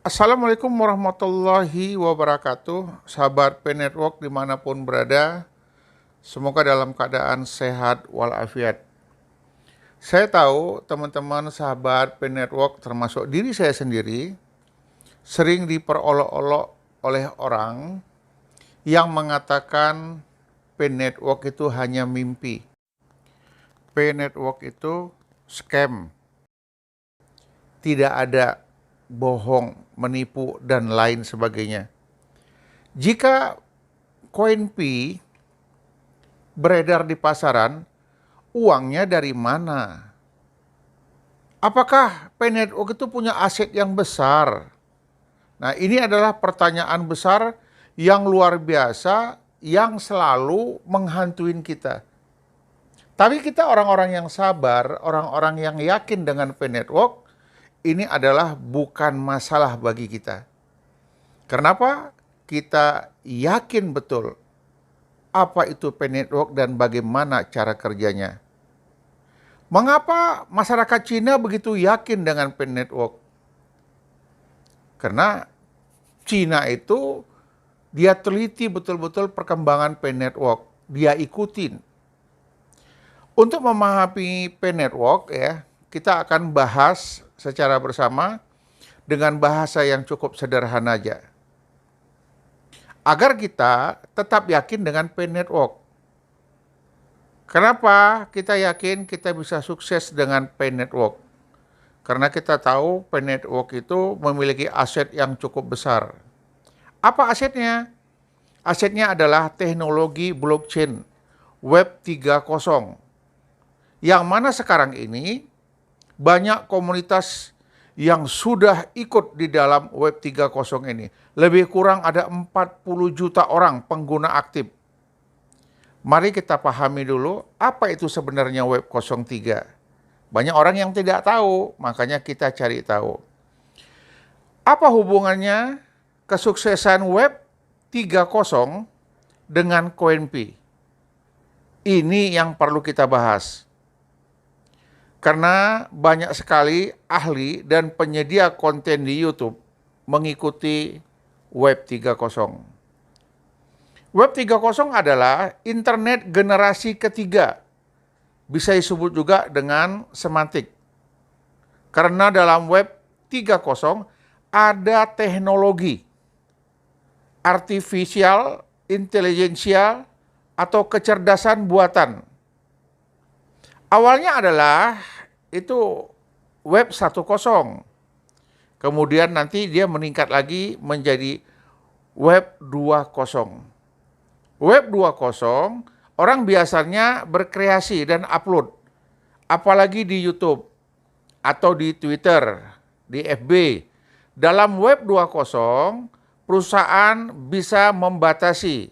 Assalamualaikum warahmatullahi wabarakatuh. Sahabat P Network dimanapun berada, semoga dalam keadaan sehat walafiat. Saya tahu teman-teman sahabat P Network termasuk diri saya sendiri sering diperolok-olok oleh orang yang mengatakan P Network itu hanya mimpi. P Network itu scam, tidak ada, bohong, menipu, dan lain sebagainya. Jika koin Pi beredar di pasaran, uangnya dari mana? Apakah P Network itu punya aset yang besar? Nah, ini adalah pertanyaan besar yang luar biasa yang selalu menghantuin kita. Tapi kita orang-orang yang sabar, orang-orang yang yakin dengan P Network, ini adalah bukan masalah bagi kita. Kenapa? Kita yakin betul apa itu P Network dan bagaimana cara kerjanya. Mengapa masyarakat Cina begitu yakin dengan P Network? Karena Cina itu dia teliti betul-betul perkembangan P Network, dia ikutin. Untuk memahami P Network ya, kita akan bahas secara bersama dengan bahasa yang cukup sederhana aja. Agar kita tetap yakin dengan P Network. Kenapa kita yakin kita bisa sukses dengan P Network? Karena kita tahu P Network itu memiliki aset yang cukup besar. Apa asetnya? Asetnya adalah teknologi blockchain Web 3.0. Yang mana sekarang ini banyak komunitas yang sudah ikut di dalam Web 3.0 ini. Lebih kurang ada 40 juta orang pengguna aktif. Mari kita pahami dulu apa itu sebenarnya Web 03. Banyak orang yang tidak tahu, makanya kita cari tahu. Apa hubungannya kesuksesan Web 3.0 dengan CoinP? Ini yang perlu kita bahas. Karena banyak sekali ahli dan penyedia konten di YouTube mengikuti Web 3.0. Web 3.0 adalah internet generasi ketiga. Bisa disebut juga dengan semantik. Karena dalam Web 3.0 ada teknologi artificial intelligence atau kecerdasan buatan. Awalnya adalah itu Web 1.0. Kemudian nanti dia meningkat lagi menjadi Web 2.0. Web 2.0 orang biasanya berkreasi dan upload. Apalagi di YouTube atau di Twitter, di FB. Dalam Web 2.0 perusahaan bisa membatasi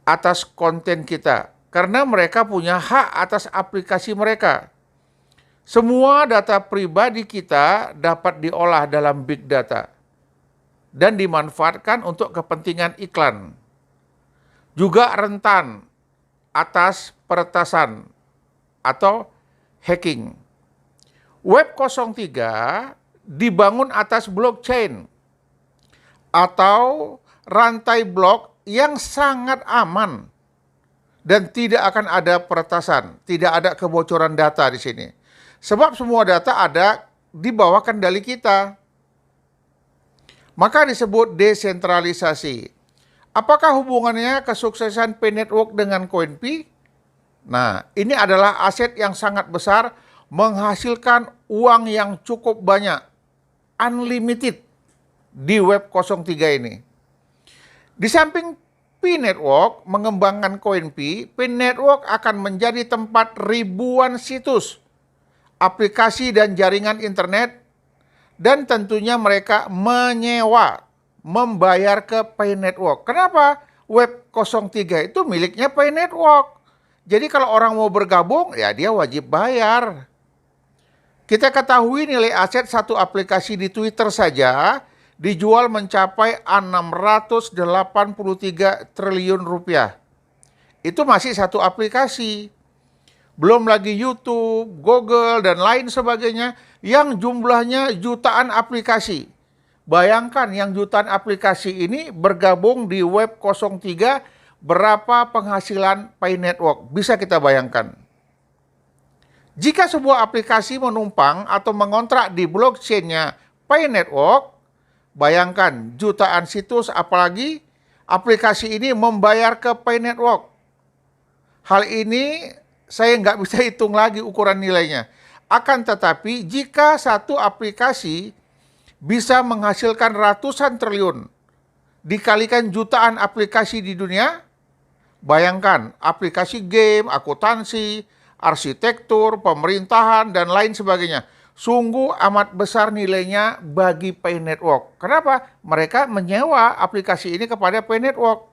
atas konten kita. Karena mereka punya hak atas aplikasi mereka. Semua data pribadi kita dapat diolah dalam big data dan dimanfaatkan untuk kepentingan iklan. Juga rentan atas peretasan atau hacking. Web 03 dibangun atas blockchain atau rantai blok yang sangat aman. Dan tidak akan ada peretasan, tidak ada kebocoran data di sini. Sebab semua data ada di bawah kendali kita. Maka disebut desentralisasi. Apakah hubungannya kesuksesan P Network dengan CoinP? Nah, ini adalah aset yang sangat besar, menghasilkan uang yang cukup banyak, unlimited di Web 03 ini. Di samping P Network mengembangkan CoinP, P Network akan menjadi tempat ribuan situs, aplikasi dan jaringan internet, dan tentunya mereka menyewa, membayar ke P Network. Kenapa? Web 03 itu miliknya P Network. Jadi kalau orang mau bergabung, ya dia wajib bayar. Kita ketahui nilai aset satu aplikasi di Twitter saja dijual mencapai 683 triliun rupiah. Itu masih satu aplikasi. Belum lagi YouTube, Google, dan lain sebagainya yang jumlahnya jutaan aplikasi. Bayangkan yang jutaan aplikasi ini bergabung di Web 03, berapa penghasilan Pay Network? Bisa kita bayangkan. Jika sebuah aplikasi menumpang atau mengontrak di blockchain-nya Pay Network, bayangkan jutaan situs, apalagi aplikasi ini membayar ke Pay Network. Hal ini saya nggak bisa hitung lagi ukuran nilainya. Akan tetapi jika satu aplikasi bisa menghasilkan ratusan triliun dikalikan jutaan aplikasi di dunia, bayangkan aplikasi game, akuntansi, arsitektur, pemerintahan, dan lain sebagainya. Sungguh amat besar nilainya bagi Pay Network. Kenapa? Mereka menyewa aplikasi ini kepada Pay Network.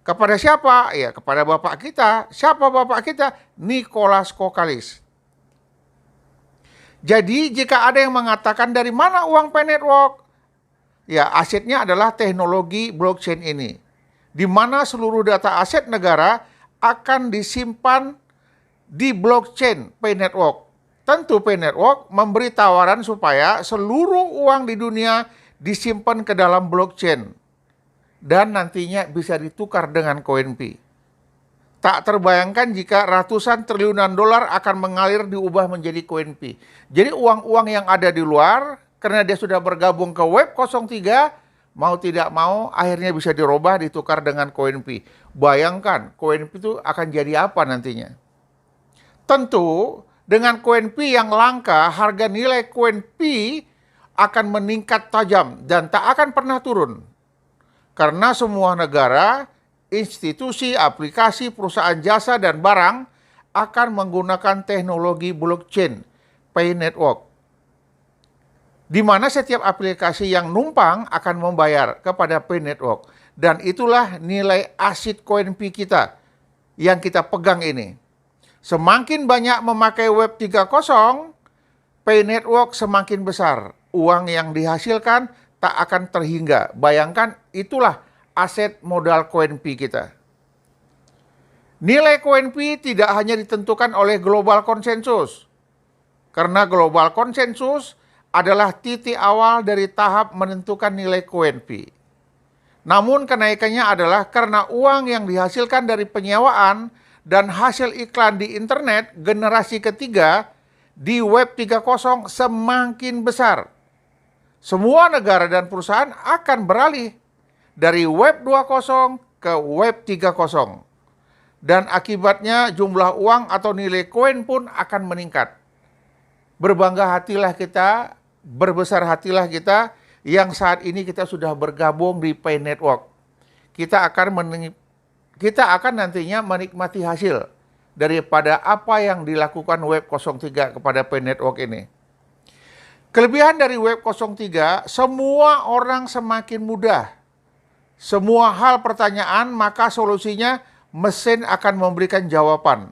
Kepada siapa? Ya, kepada bapak kita. Siapa bapak kita? Nicholas Kokalis. Jadi jika ada yang mengatakan dari mana uang Pay Network? Ya, asetnya adalah teknologi blockchain ini, di mana seluruh data aset negara akan disimpan di blockchain Pay Network. Tentu Pay Network memberi tawaran supaya seluruh uang di dunia disimpan ke dalam blockchain dan nantinya bisa ditukar dengan koin Pi. Tak terbayangkan jika ratusan triliunan dolar akan mengalir diubah menjadi koin Pi. Jadi uang-uang yang ada di luar, karena dia sudah bergabung ke Web 03, mau tidak mau akhirnya bisa dirubah, ditukar dengan koin Pi. Bayangkan koin Pi itu akan jadi apa nantinya. Tentu dengan koin Pi yang langka, harga nilai koin Pi akan meningkat tajam dan tak akan pernah turun. Karena semua negara, institusi, aplikasi, perusahaan jasa, dan barang akan menggunakan teknologi blockchain Pay Network, di mana setiap aplikasi yang numpang akan membayar kepada Pay Network. Dan itulah nilai aset koin Pi kita yang kita pegang ini. Semakin banyak memakai Web 3.0, Pay Network semakin besar. Uang yang dihasilkan tak akan terhingga. Bayangkan, itulah aset modal koin Pi kita. Nilai koin Pi tidak hanya ditentukan oleh global konsensus, karena global konsensus adalah titik awal dari tahap menentukan nilai koin Pi. Namun kenaikannya adalah karena uang yang dihasilkan dari penyewaan dan hasil iklan di internet generasi ketiga di Web 3.0 semakin besar. Semua negara dan perusahaan akan beralih dari Web 2.0 ke Web 3.0. Dan akibatnya jumlah uang atau nilai koin pun akan meningkat. Berbangga hatilah kita, berbesar hatilah kita yang saat ini kita sudah bergabung di Pay Network. Kita akan nantinya menikmati hasil daripada apa yang dilakukan Web 03 kepada Pay Network ini. Kelebihan dari Web 03, semua orang semakin mudah. Semua hal pertanyaan, maka solusinya mesin akan memberikan jawaban.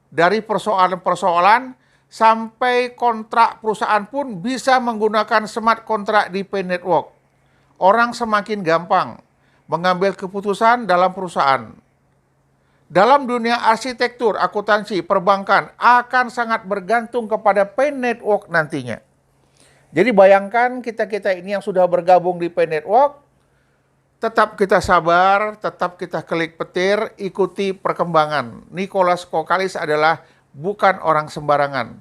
Dari persoalan-persoalan sampai kontrak perusahaan pun bisa menggunakan smart kontrak di Pay Network. Orang semakin gampang mengambil keputusan dalam perusahaan. Dalam dunia arsitektur, akuntansi, perbankan akan sangat bergantung kepada Pay Network nantinya. Jadi bayangkan kita-kita ini yang sudah bergabung di Pay Network, tetap kita sabar, tetap kita klik petir, ikuti perkembangan. Nicholas Kokalis adalah bukan orang sembarangan.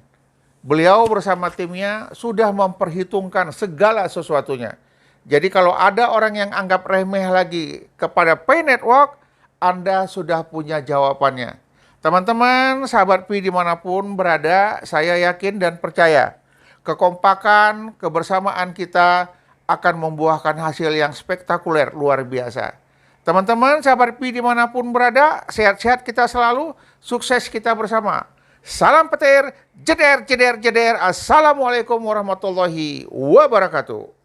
Beliau bersama timnya sudah memperhitungkan segala sesuatunya. Jadi kalau ada orang yang anggap remeh lagi kepada Pay Network, Anda sudah punya jawabannya. Teman-teman, sahabat Pi dimanapun berada, saya yakin dan percaya kekompakan, kebersamaan kita akan membuahkan hasil yang spektakuler, luar biasa. Teman-teman, sahabat Pi dimanapun berada, sehat-sehat kita selalu, sukses kita bersama. Salam petir, jeder, jeder, jeder. Assalamualaikum warahmatullahi wabarakatuh.